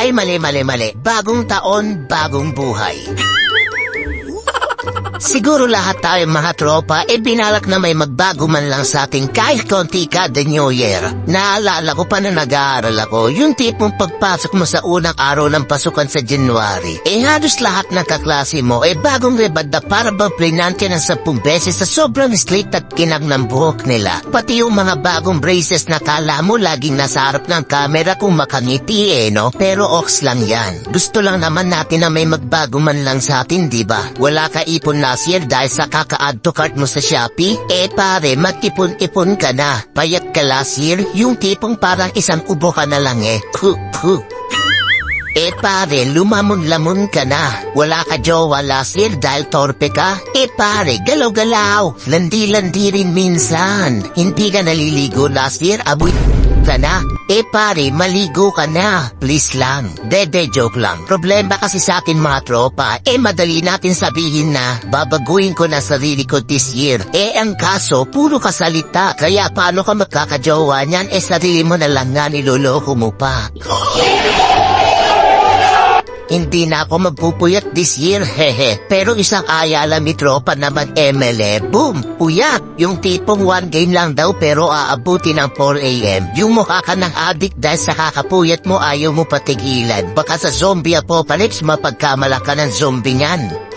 Ay mali. Bagong taon, bagong buhay. Siguro lahat tayo mga tropa binalak na may magbago man lang sa ating kahit konti kada New Year. Naalala ko pa na nag-aaral ako, yung tipong pagpasok mo sa unang araw ng pasukan sa January, halos lahat ng kaklase mo bagong rebad na para bang plinante ng 10 beses sa sobrang slit at kinag ng buhok nila. Pati yung mga bagong braces na kala mo laging nasa harap ng camera kung makangiti no? Pero ox lang yan. Gusto lang naman natin na may magbago man lang sa atin, diba? Wala ka ipon last year dahil sa kaka-add to cart mo sa Shopee? Pare, mag-ipon-ipon ka na. Payat ka last year, yung tipong parang isang ubo ka na lang pare, lumamon-lamon ka na. Wala ka jowa last year dahil torpe ka? Pare, galaw-galaw. Landi-landi rin minsan. Hindi ka naliligo last year, aboy ka na. Pare, maligo ka na. Please lang. Dede, joke lang. Problema kasi sa akin mga tropa, madali natin sabihin na babaguhin ko na sarili ko this year. Ang kaso, puro kasalita. Kaya paano ka magkakajowa niyan? Sarili mo na lang nga niloloko mo pa. Hindi na ako magpupuyat this year, Pero isang ayala mi tropa naman ML, boom, puyat. Yung tipong 1 game lang daw pero aabuti ng 4 AM. Yung mukha ka ng addict dahil sa kakapuyat mo ayaw mo patigilan. Baka sa zombie apocalypse mapagkamala ka ng zombie niyan.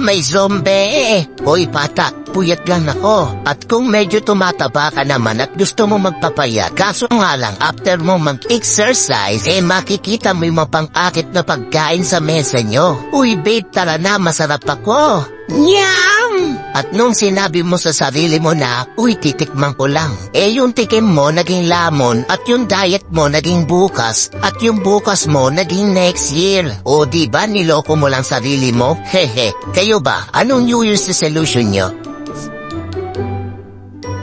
May zombie! Hoy patak, puyat lang ako. At kung medyo tumataba ka naman at gusto mo magpapayat, kaso nga lang after mo mag-exercise, makikita mo yung mapang-akit na pagkain sa mesa nyo. Uy babe, tara na, masarap ako. Nyam! At nung sinabi mo sa sarili mo na, uy titikman ko lang, yung tikim mo naging lamon at yung diet mo naging bukas at yung bukas mo naging next year. O diba niloko mo lang sarili mo? Kayo ba? Anong New Year's resolution nyo?